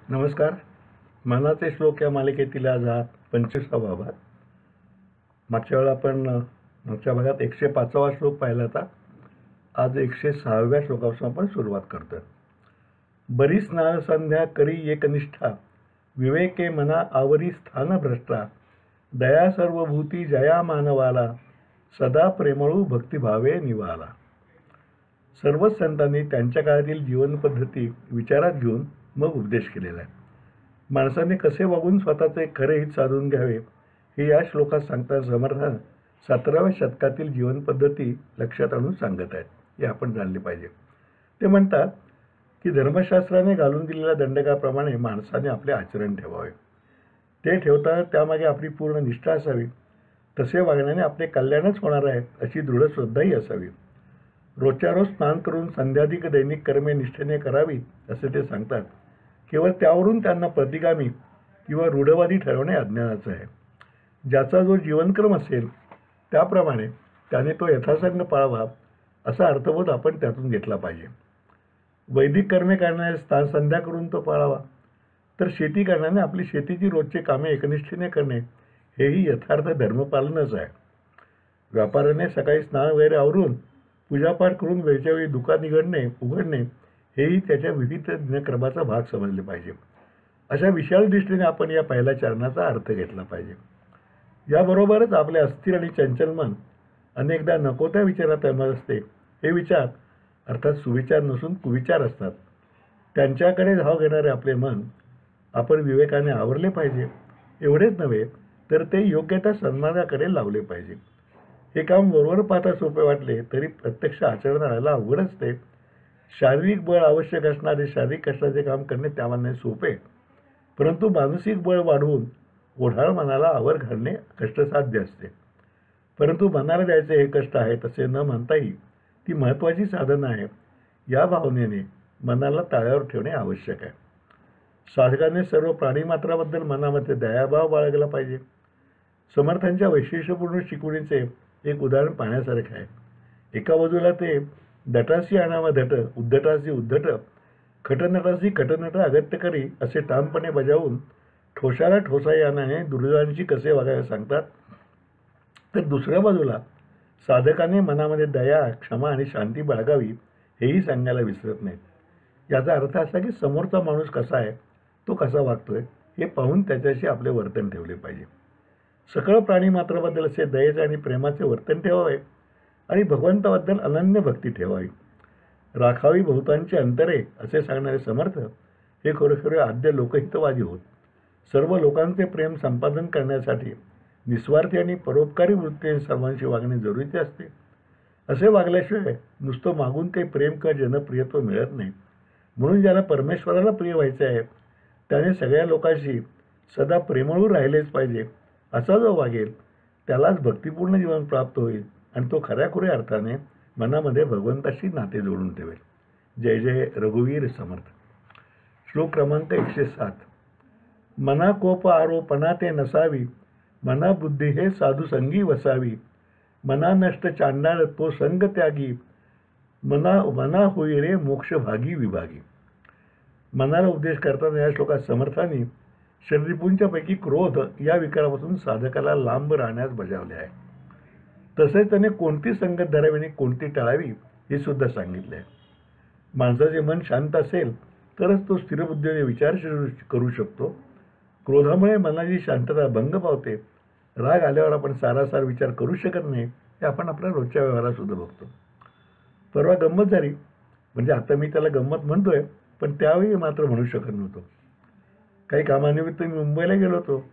नमस्कार. मनाचे श्लोक या मालिकेतील आज हा 25वा भाग. मागच्या वेळेला आपण मागच्या भागात 105वा श्लोक पाहिला होता. आज 106व्या श्लोकापासून आपण सुरुवात करतोय. बरी स्नान संध्या करी एकनिष्ठा, विवेके मना आवरी स्थान भ्रष्टा, दया सर्वभूती जया मानवाला, सदा प्रेमळू भक्तिभावे निवाला. सर्वच संतांनी त्यांच्या काळातील जीवनपद्धती विचारात घेऊन मग उपदेश केलेला आहे. माणसाने कसे वागून स्वतःचे खरे हित साधून घ्यावे हे या श्लोकात सांगताना समर्थान 17व्या शतकातील जीवनपद्धती लक्षात आणून सांगत आहेत. हे आपण जाणले पाहिजे. ते म्हणतात की धर्मशास्त्राने घालून दिलेल्या दंडकाप्रमाणे माणसाने आपले आचरण ठेवावे. ते ठेवताना त्यामागे आपली पूर्ण निष्ठा असावी. तसे वागण्याने आपले कल्याणच होणार आहे अशी दृढ श्रद्धाही असावी. रोजच्या रोज स्नान करून संध्याधिक दैनिक कर्मे निष्ठेने करावी असे ते सांगतात. केवळ त्यावरून त्यांना प्रतिगामी किंवा रूढवादी ठरवणे अज्ञानाचं आहे. ज्याचा जो जीवनक्रम असेल त्याप्रमाणे त्याने तो यथासंग पाळावा असा अर्थबोध आपण त्यातून घेतला पाहिजे. वैदिक कर्मे करण्याने स्नान संध्या करून तो पाळावा, तर शेती करण्याने आपली शेतीची रोजची कामे एकनिष्ठेने करणे हेही यथार्थ धर्मपालनच आहे. व्यापाऱ्याने सकाळी स्नान वगैरे आवरून पूजापाठ करून वेळच्या वेळी दुकान उघडणे हेही त्याच्या विविध दिनक्रमाचा भाग समजले पाहिजे. अशा विशाल दृष्टीने आपण या पहिल्या चरणाचा अर्थ घेतला पाहिजे. याबरोबरच आपले अस्थिर आणि चंचल मन अनेकदा नको त्या विचारात रमत असते. हे विचार अर्थात सुविचार नसून कुविचार असतात. त्यांच्याकडे धाव घेणारे आपले मन आपण विवेकाने आवरले पाहिजे. एवढेच नव्हे तर ते योग्य त्या सन्मानाकडे लावले पाहिजे. हे काम वरवर पाहता सोपे वाटले तरी प्रत्यक्ष आचरणात आणायला अवघड असते. शारीरिक बळ आवश्यक असणारे शारीरिक कष्टाचे काम करणे त्यामाने सोपे, परंतु मानसिक बळ वाढवून ओढाळ मनाला आवर घालणे कष्टसाध्य असते. परंतु मनाला द्यायचे हे कष्ट आहे असे न म्हणताही ती महत्त्वाची साधनं आहे. या भावनेने मनाला ताळ्यावर ठेवणे आवश्यक आहे. साधकाने सर्व प्राणीमात्राबद्दल मनामध्ये दयाभाव बाळगला पाहिजे. समर्थांच्या वैशिष्ट्यपूर्ण शिकवणीचे एक उदाहरण पाहण्यासारखे आहे. एका बाजूला ते दटासी आणावा धट, उद्धटासी उद्धट, खटनटासी खटनट अगत्य करी असे ठामपणे बजावून ठोसाला ठोसा यानाने दुर्योधनाशी कसे वागावे सांगतात, तर दुसऱ्या बाजूला साधकाने मनामध्ये दया, क्षमा आणि शांती बाळगावी हेही सांगायला विसरत नाहीत. याचा अर्थ असा की समोरचा माणूस कसा आहे, तो कसा वागतोय हे पाहून त्याच्याशी आपले वर्तन ठेवले पाहिजे. सकळ प्राणीमात्राबद्दल असे दयेचे आणि प्रेमाचे वर्तन ठेवावे आणि भगवंताबद्दल अनन्य भक्ती ठेवावी. राखावी बहुतांची अंतरे असे सांगणारे समर्थ हे खरोखर आद्य लोकहितवादी होत. सर्व लोकांचे प्रेम संपादन करण्यासाठी निस्वार्थी आणि परोपकारी वृत्तीने सर्वांशी वागणे जरुरीचे असते. असे वागल्याशिवाय नुसतं मागून काही प्रेम किंवा जनप्रियत्व मिळत नाही. म्हणून ज्याला परमेश्वराला प्रिय व्हायचे आहे त्याने सगळ्या लोकांशी सदा प्रेमळू राहिलेच पाहिजे. असा जो वागेल त्यालाच भक्तिपूर्ण जीवन प्राप्त होईल आणि तो खऱ्याखुऱ्या अर्थाने मनामध्ये भगवंताशी नाते जोडून ठेवेल. जय जय रघुवीर समर्थ. श्लोक क्रमांक 107. मना कोप आरोपणा ते नसावी, मना बुद्धी हे साधुसंगी वसावी, मना नष्ट चांडाळ तो संग त्यागी, मना होई रे मोक्ष भागी विभागी. मनाला उपदेश करताना या श्लोकात समर्थांनी षड्रिपूंच्यापैकी क्रोध या विकारापासून साधकाला लांब राहण्यास बजावले आहे. तसेच त्याने कोणती संगत धरावी आणि कोणती टाळावी हे सुद्धा सांगितले आहे. माणसाचे मन शांत असेल तरच तो स्थिरबुद्धीने विचार करू शकतो. क्रोधामुळे मनाची शांतता भंग पावते. राग आल्यावर आपण सारासार विचार करू शकत नाही. हे आपण आपल्या रोजच्या व्यवहारात सुद्धा बघतो. परवा गंमत झाली, म्हणजे आता मी त्याला गंमत म्हणतोय पण त्यावेळी मात्र म्हणू शकत नव्हतो. काही कामानिमित्त मी मुंबईला गेलो होतो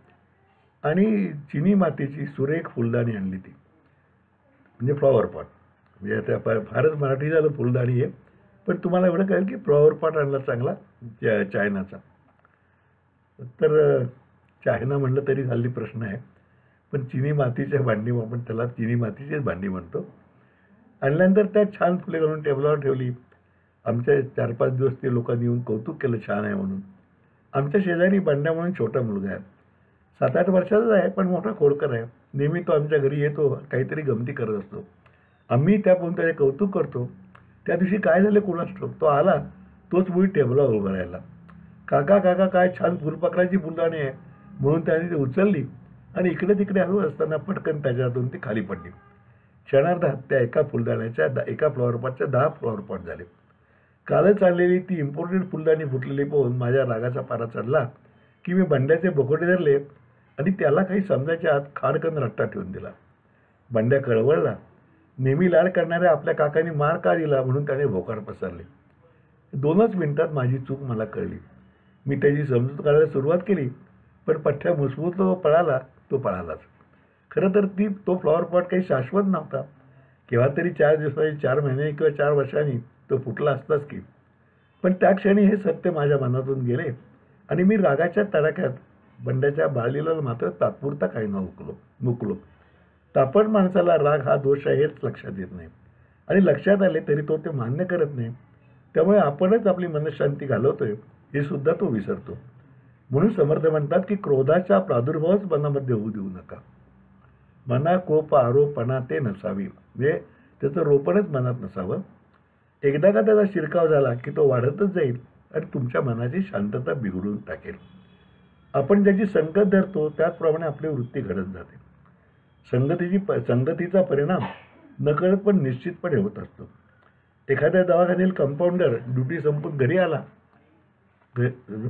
आणि चिनी मातीची सुरेख फुलदाणी आणली. ती म्हणजे फ्लॉवर पॉट. म्हणजे आता फारच मराठी झालं फुलदाणी आहे, पण तुम्हाला एवढं कळेल की फ्लॉवर पॉट आणला चांगला चायनाचा. तर चायना म्हणलं तरी हल्ली प्रश्न आहे, पण चिनी मातीच्या भांडी, आपण त्याला चिनी मातीचीच भांडी म्हणतो. आणल्यानंतर त्यात छान फुले घालून टेबलावर ठेवली. आमच्या 4-5 दिवस ते लोकांनी येऊन कौतुक केलं छान आहे म्हणून. आमच्या शेजारी बंड्या म्हणून छोटा मुलगा आहे, 7-8 वर्षाचाच आहे, पण मोठा खोडकर आहे. नेहमी तो आमच्या घरी येतो, काहीतरी गमती करत असतो. आम्ही त्यापासून त्याचे कौतुक करतो. त्या दिवशी काय झालं कोणास ठाऊक, तो आला, तोच मुळी टेबलावर उभा राहिला. काका काका काय छान फुलपाखराची फुलदाणी आहे म्हणून त्याने ती उचलली आणि इकडे तिकडे हळू असताना पटकन त्याच्यातून ती खाली पडली. क्षणार्धात त्या एका फुलदाण्याच्या एका फ्लॉवर पॉटच्या 10 फ्लॉवर पॉट झाले. कालच आणलेली ती इम्पोर्टेड फुलदाणी फुटलेली पाहून माझ्या रागाचा पारा चढला की मी बंड्याचे बोकोटे धरले आणि त्याला काही समजायच्या आत खाडकन रट्टा ठेवून दिला. बंड्या कळवळला. नेहमी लाड करणाऱ्या आपल्या काकांनी मार का दिला म्हणून त्याने भोकार पसरले. 2च मिनिटात माझी चूक मला कळली. मी त्याची समजूत काढायला सुरुवात केली, पण पठ्ठ्या मुसमुस तो पळालाच. खरं तर तो फ्लॉवर पॉट काही शाश्वत नव्हता. केव्हा तरी 4 दिवसांनी, 4 महिने किंवा 4 वर्षांनी तो फुटला असताच की. पण त्या क्षणी हे सत्य माझ्या मनातून गेले आणि मी रागाच्या तडाख्यात बंड्याच्या बाळलीला मात्र तात्पुरता काही न मुकलो. तापट माणसाला राग हा दोष आहे हेच लक्षात येत नाही आणि लक्षात आले तरी तो ते मान्य करत नाही. त्यामुळे आपणच आपली मनशांती घालवतोय हे सुद्धा तो विसरतो. म्हणून समर्थ म्हणतात की क्रोधाचा प्रादुर्भावच मनामध्ये होऊ देऊ नका. मना कोप आरोपणा ते नसावी, म्हणजे त्याचं रोपणच मनात नसावं. एकदा का त्याचा शिरकाव झाला की तो वाढतच जाईल आणि तुमच्या मनाची शांतता बिघडून टाकेल. आपण ज्याची संगत धरतो त्याचप्रमाणे आपली वृत्ती घडत जाते. संगतीचा परिणाम नकळत पण निश्चितपणे होत असतो. एखाद्या दवाखान्यातील कंपाऊंडर ड्युटी संपून घरी आला,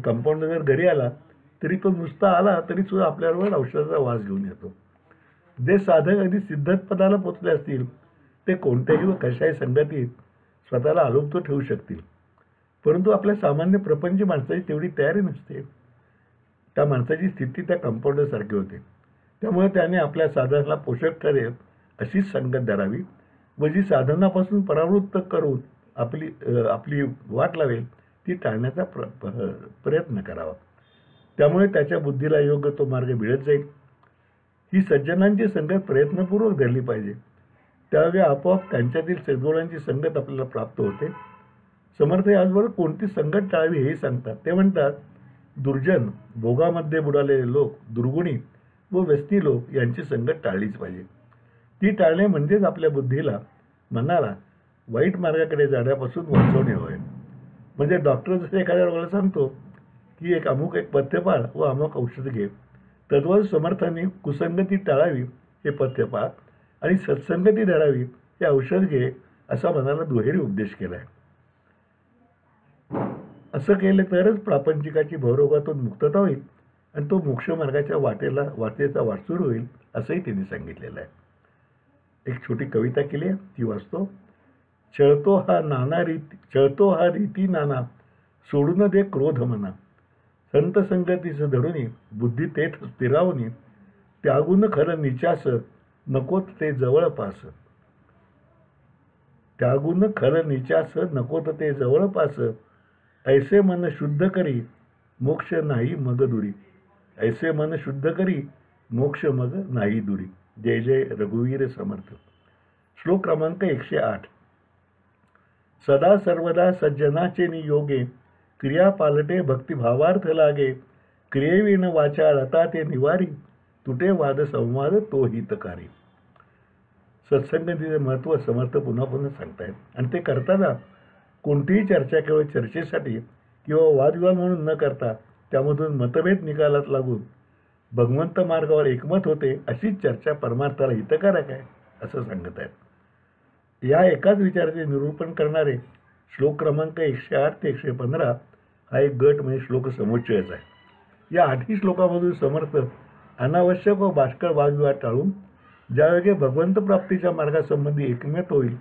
कंपाऊंडर जर घरी आला तरी तो नुसता आला तरी सुद्धा आपल्याबरोबर औषधाचा वास घेऊन येतो. जे साधक अगदी सिद्धपदाला पोचले असतील ते कोणत्याही व कशाही संगतीत स्वतःला आलोप ठेवू शकतील, परंतु आपल्या सामान्य प्रपंच माणसाची तेवढी तयारी नसते. त्या माणसाची स्थिती त्या कंपाऊंडरसारखी होते. त्यामुळे त्याने आपल्या साधनाला पोषक ठरेल अशीच संगत धरावी व जी साधनापासून परावृत्त करून आपली वाट लावेल ती टाळण्याचा प्रयत्न करावा. त्यामुळे त्याच्या बुद्धीला योग्य तो मार्ग मिळत जाईल. ही सज्जनांची संगत प्रयत्नपूर्वक धरली पाहिजे. त्यावेळी आपोआप त्यांच्यातील सद्गुणांची संगत आपल्याला प्राप्त होते. समर्थ याचबरोबर कोणती संगत टाळावी हेही सांगतात. ते म्हणतात, दुर्जन, भोगामध्ये बुडालेले लोक, दुर्गुणी व व्यसनी लोक यांची संगत टाळलीच पाहिजे. ती टाळणे म्हणजेच आपल्या बुद्धीला, मनाला वाईट मार्गाकडे जाण्यापासून वाचवणे होय. म्हणजे डॉक्टर जसे एखाद्या रोगाला सांगतो की एक पथ्य पाळ व अमुक औषध घे, तद्वत समर्थांनी कुसंगती टाळावी हे पथ्य पाळ आणि सत्संगती धरावी हे औषध घे असा मनाला दुहेरी उपदेश केला आहे. असं केलं तरच प्रापंचिकाची भवरोगातून मुक्तता होईल आणि तो मोक्षमार्गाच्या वाटेचा वाटसूर होईल असंही त्यांनी सांगितलेलं आहे. एक छोटी कविता केली आहे, ती वाचतो. छळतो हा रीती नाना, सोडून दे क्रोध मना. संत संगतीचं धरुनी, बुद्धी तेथ स्थिरावनी. त्यागून खरं निचास, नकोत ते जवळपास. त्यागून खरं निचास, नकोत ते जवळपास. ऐसे मन शुद्ध करी, मोक्ष नाही मग दुरी. ऐसे मन शुद्ध करी, मोक्ष मग नाही दुरी. जय जय रघुवीर समर्थ. श्लोक क्रमांक 108. सदा सर्वदा सज्जनाचे नियोगे, क्रिया पालटे भक्तिभावार्थ लागे. क्रियेविण वाचा लता ते निवारी, तुटे वाद संवाद तो हितकारी. सत्संगतीचे महत्त्व समर्थ पुन्हा पुन्हा सांगतायत आणि ते करताना कोणतीही चर्चा केवळ चर्चेसाठी किंवा वादविवाद म्हणून न करता त्यामधून मतभेद निकालात लागून भगवंत मार्गावर एकमत होते अशीच चर्चा परमार्थाला हितकारक आहे असं सांगत आहेत. या एकाच विचाराचे निरूपण करणारे श्लोक क्रमांक 108 ते 115 हा एक गट म्हणजे श्लोक समुच्चयच आहे. या 8ही श्लोकामधून समर्थ अनावश्यक व बाष्कळ वादविवाद टाळून ज्यावेळी भगवंत प्राप्तीच्या मार्गासंबंधी एकमत होईल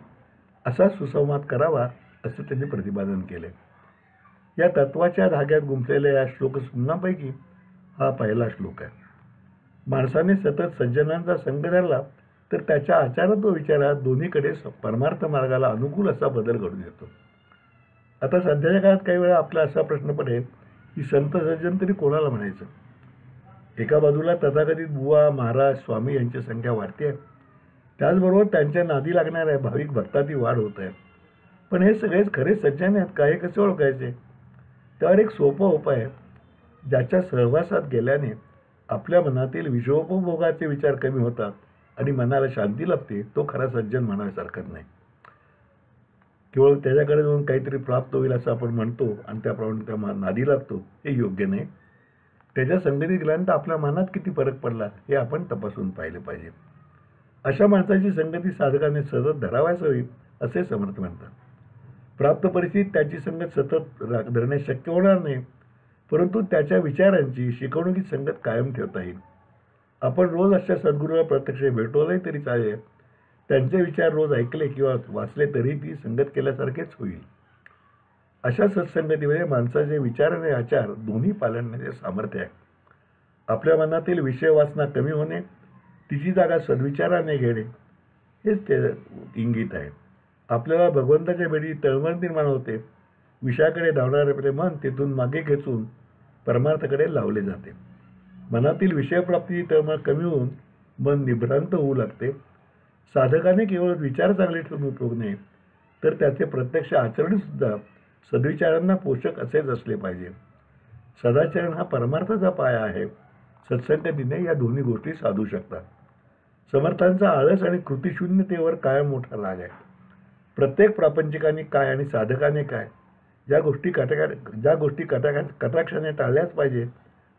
असा सुसंवाद करावा असं त्यांनी प्रतिपादन केले. या तत्वाच्या धाग्यात गुंफलेल्या या श्लोकसमूहापैकी हा पहिला श्लोक आहे. माणसाने सतत सज्जनांचा संग धरला तर त्याच्या आचारात व विचारात दोन्हीकडे परमार्थ मार्गाला अनुकूल असा बदल घडून येतो. आता सध्याच्या काळात काही वेळा आपला असा प्रश्न पडेल की संत सज्जन तरी कोणाला म्हणायचं. एका बाजूला तथाकथित बुवा, महाराज, स्वामी यांची संख्या वाढते आहे, त्याचबरोबर त्यांच्या नादी लागणाऱ्या भाविक भक्ताती वाढ होत आहे. पण हे सगळेच खरे सज्जन आहेत का हे कसे ओळखायचे? त्यावर एक सोपा उपाय आहे. ज्याच्या सहवासात गेल्याने आपल्या मनातील विषयोपभोगाचे विचार कमी होतात आणि मनाला शांती लाभते तो खरा सज्जन म्हणायस हरकत नाही. केवळ त्याच्याकडे जाऊन काहीतरी प्राप्त होईल असं आपण म्हणतो आणि त्याप्रमाणे त्या नादी लागतो, हे योग्य नाही. त्याच्या संगतीत गेल्यानंतर आपल्या मनात किती फरक पडला हे आपण तपासून पाहिले पाहिजे. अशा माणसाची संगती साधकाने सतत धरावायच हवी असे समर्थ म्हणतात. प्राप्त परिस्थितीत त्याची संगत सतत धरणे शक्य होणार नाही, परंतु त्याच्या विचारांची शिकवणुकी संगत कायम ठेवता येईल. आपण रोज अशा सद्गुरूला प्रत्यक्ष भेटवले तरी चालेल, त्यांचे विचार रोज ऐकले किंवा वाचले तरी ती संगत केल्यासारखेच होईल. अशा सत्संगतीमध्ये माणसाचे विचार आणि आचार दोन्ही पालण्याचे सामर्थ्य आहे. आपल्या मनातील विषय वासना कमी होणे, तिची जागा सद्विचाराने घेणे हेच ते इंगित आहे. आपल्याला भगवंताच्या भेटी तळमळ निर्माण होते. विषयाकडे धावणारे आपले मन तेथून मागे खेचून परमार्थाकडे लावले जाते. मनातील विषयप्राप्तीची तळमळ कमी होऊन मन निभ्रांत होऊ लागते. साधकाने केवळ विचार चांगले ठेवून उपयोग नाही, तर त्याचे प्रत्यक्ष आचरणसुद्धा सद्विचारांना पोषक असेच असले पाहिजे. सदाचरण हा परमार्थाचा पाया आहे. सत्संगतीने या दोन्ही गोष्टी साधू शकतात. समर्थांचा आळस आणि कृतिशून्यतेवर कायम मोठा राग आहे. प्रत्येक प्रापंचिकाने काय आणि साधकाने काय ज्या गोष्टी कटाक्षाने टाळल्याच पाहिजे,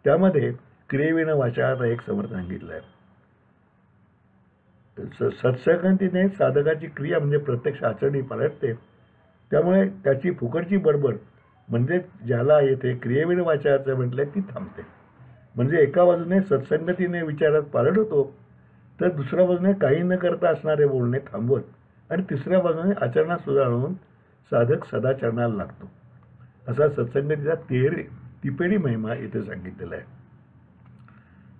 त्यामध्ये क्रियेविना वाचाळाचा एक समर्थ सांगितला आहे. सत्संगतीने साधकाची क्रिया म्हणजे प्रत्यक्ष आचरणी पालटते. त्यामुळे त्याची फुकटची बडबड म्हणजे ज्याला येथे क्रियेविना वाचाळाचं म्हटलंय ती थांबते. म्हणजे एका बाजूने सत्संगतीने विचारात पालट होतो, तर दुसऱ्या बाजूने काही न करता असणारे बोलणे थांबवत आणि तिसऱ्या बाजूने आचरणात सुधारून साधक सदाचरणाला लागतो. असा सत्संगतीचा तिपेडी महिमा इथे सांगितलेला आहे.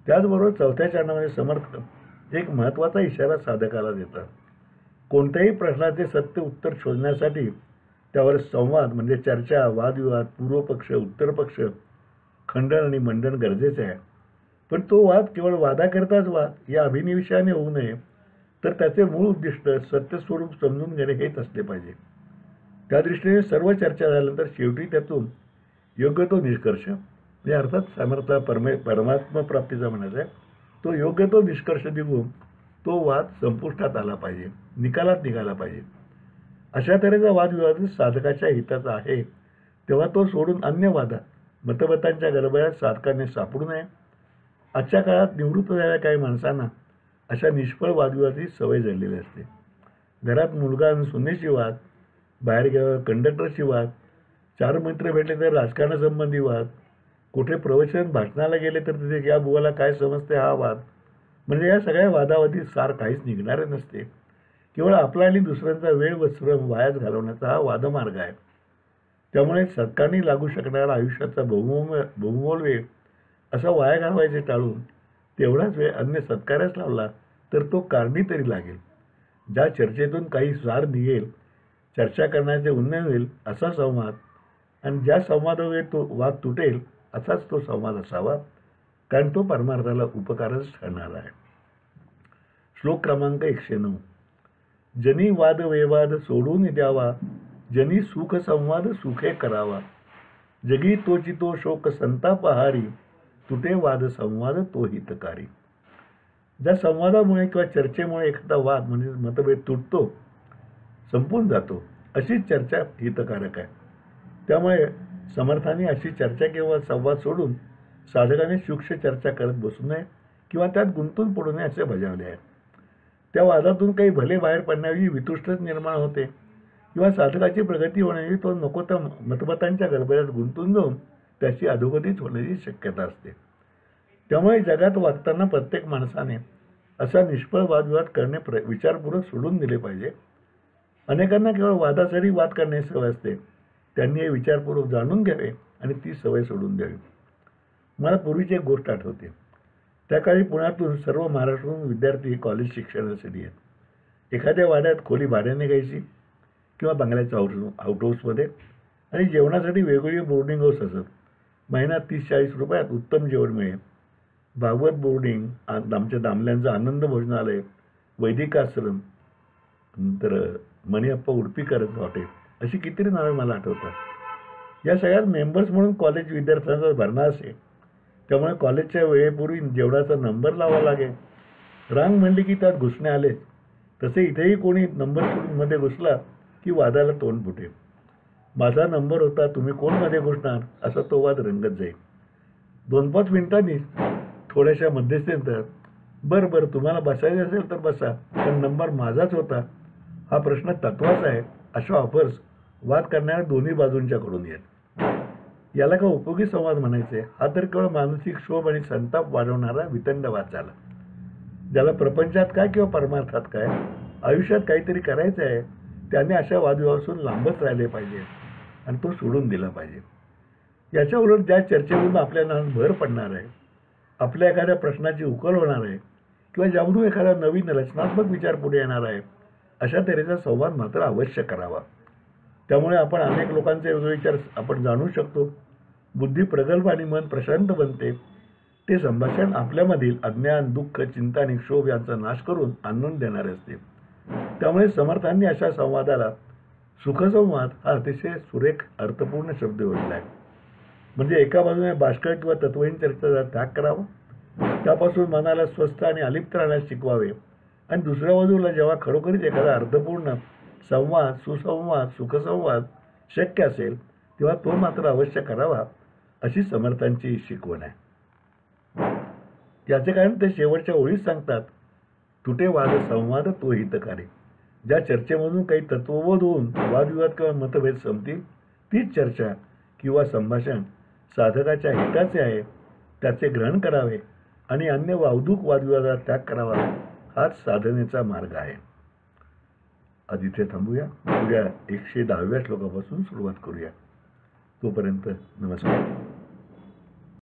त्याचबरोबर चौथ्या चरणामध्ये समर्थ एक महत्त्वाचा इशारा साधकाला देतात. कोणत्याही प्रश्नाचे सत्य उत्तर शोधण्यासाठी त्यावर संवाद म्हणजे चर्चा, वादविवाद, पूर्वपक्ष, उत्तरपक्ष, खंडन आणि मंडन गरजेचे आहे. पण तो वाद केवळ वादाकरताच वाद या अभिनिवेशाने होऊ नये, तर त्याचे मूळ उद्दिष्ट सत्यस्वरूप समजून घेणे हेच असले पाहिजे. त्या दृष्टीने सर्व चर्चा झाल्यानंतर शेवटी त्यातून योग्य तो निष्कर्ष म्हणजे अर्थात समर्थ परमात्मा प्राप्तीचा म्हणायचा आहे, तो योग्य तो निष्कर्ष निघून तो वाद संपुष्टात आला पाहिजे, निकालात निघाला पाहिजे. अशा तऱ्हेचा वादविवाद साधकाच्या हिताचा आहे, तेव्हा तो सोडून अन्य वादात मतभेदांच्या गडबड्यात साधकाने सापडू नये. आजच्या काळात निवृत्त झालेल्या काही माणसांना अशा निष्फळ वादविवादाची सवय झालेली असते. घरात मुलगा आणि सुनेशी वाद, बाहेर गेल्यावर कंडक्टरची वाद, चार मित्र भेटले तर राजकारणासंबंधी वाद, कुठे प्रवचन भाषणाला गेले तर तिथे या बुवाला काय समजते हा वाद. म्हणजे या सगळ्या वादावादी सार काहीच निघणारे नसते. केवळ आपला आणि दुसऱ्यांचा वेळ व श्रम वायाच घालवण्याचा हा वादमार्ग आहे. त्यामुळे सत्कारणी लागू शकणारा आयुष्याचा बहुमोल वेळ असा वाया घालवायचे टाळून तेवढाच वेळ अन्य सत्कार्यास लावला तर तो कारणी तरी लागेल. ज्या चर्चेतून काही सार निघेल, चर्चा करण्याचे उन्नयन होईल असा संवाद, आणि ज्या संवादामुळे तो वाद तुटेल असाच तो संवाद असावा, कारण तो परमार्थाला उपकारच ठरणार आहे. श्लोक क्रमांक 109. जनी वाद वेवाद सोडून द्यावा, जनी सुख संवाद सुखे करावा, जगी तोची तो शोक संतापहारी, तुटे वाद संवाद तो हितकारी. ज्या संवादामुळे किंवा चर्चेमुळे एखादा वाद म्हणजे मतभेद तुटतो, संपून जातो, अशीच चर्चा हितकारक आहे. त्यामुळे समर्थांनी अशी चर्चा किंवा संवाद सोडून साधकाने सूक्ष्म चर्चा करत बसू नये किंवा त्यात गुंतून पडू नये असे बजावले आहे. त्या वादातून काही भले बाहेर पडण्याची वितुष्टच निर्माण होते किंवा साधकाची प्रगती होण्याची तो नको त्या मतभेदांच्या गडबड्यात गुंतून जाऊन त्याची अधोगतीच होण्याची शक्यता असते. त्यामुळे जगात वागताना प्रत्येक माणसाने असा निष्फळ वादविवाद करणे विचारपूर्वक सोडून दिले पाहिजे. अनेकांना केवळ वादासाठी वाद करण्याची सवय असते. त्यांनी हे विचारपूर्वक जाणून घ्यावे आणि ती सवय सोडून द्यावी. मला पूर्वीची एक गोष्ट आठवते. त्या काळी पुण्यातून सर्व महाराष्ट्रातून विद्यार्थी कॉलेज शिक्षणासाठी आहेत. एखाद्या वाड्यात खोली भाड्याने घ्यायची किंवा बंगल्याच्या आउटहाऊसमध्ये, आणि जेवणासाठी वेगवेगळे बोर्डिंग हाऊस असत. महिना 30-40 रुपयात उत्तम जेवण मिळेल. भागवत बोर्डिंग, आमच्या दामल्यांचं आनंद भोजनालय, वैदिक आश्रम, नंतर मणिअप्पा उडपीकर हॉटेल, अशी कितीतरी नावे मला आठवतात. या सगळ्यात मेंबर्स म्हणून कॉलेज विद्यार्थ्यांचा भरणा असे. त्यामुळे कॉलेजच्या वेळेपूर्वी जेवणाचा नंबर लावावा लागे. रांग म्हणली की त्यात घुसणे आले. तसे इथेही कोणी नंबर मध्ये घुसला की वादाला तोंड फुटेल. माझा नंबर होता, तुम्ही कोणमध्ये घुसणार, असा तो वाद रंगत जाईल. 2-5 मिनिटांनी थोड्याशा मध्यस्थीनंतर बरं बरं तुम्हाला बसायचं असेल तर बसा, पण नंबर माझाच होता, हा प्रश्न तत्वाचा आहे, अशा ऑफर्स वाद करणाऱ्या दोन्ही बाजूंच्याकडून येत. याला का उपयोगी संवाद म्हणायचे? हा तर केवळ मानसिक क्षोभ आणि संताप वाढवणारा वितंड वाद झाला. ज्याला प्रपंचात काय किंवा परमार्थात काय, आयुष्यात काहीतरी करायचं आहे, त्याने अशा वादविवादापासून लांबच राहिले पाहिजे आणि तो सोडून दिला पाहिजे. याच्या उलट ज्या चर्चेमधून आपल्याला भर पडणार आहे, आपल्या एखाद्या प्रश्नाची उकल होणार आहे किंवा ज्यामधून एखादा नवीन रचनात्मक विचार पुढे येणार आहे, अशा तऱ्हेचा संवाद मात्र अवश्य करावा. त्यामुळे आपण अनेक लोकांचे वेगळे विचार आपण जाणू शकतो. बुद्धी प्रगल्भ आणि मन प्रशांत बनते. ते संभाषण आपल्यामधील अज्ञान, दुःख, चिंता आणि क्षोभ यांचा नाश करून आनंद देणारे असते. त्यामुळे समर्थांनी अशा संवादाला सुखसंवाद हा अतिशय सुरेख अर्थपूर्ण शब्द योजला आहे. म्हणजे एका बाजूने बाष्कळ किंवा तत्वहीन चर्चेचा त्याग करावा, त्यापासून मनाला स्वस्थ आणि अलिप्त राहण्यास शिकवावे, आणि दुसऱ्या बाजूला जेव्हा खरोखरीच एखादा अर्थपूर्ण संवाद, सुसंवाद, सुखसंवाद शक्य असेल तेव्हा तो मात्र अवश्य करावा, अशी समर्थांची शिकवण आहे. याचे कारण ते शेवटच्या ओळीत सांगतात, तुटे वाद संवाद तो हितकारी. ज्या चर्चेमधून काही तत्वबोध होऊन वादविवाद किंवा मतभेद संपतील, तीच चर्चा किंवा संभाषण साधकाच्या हिताचे आहे, त्याचे ग्रहण करावे आणि अन्य वावदूक वादविवादात त्याग करावा, हाच साधनेचा मार्ग आहे. आज इथे थांबूया. उद्या 110व्या श्लोकापासून सुरुवात करूया. तोपर्यंत नमस्कार.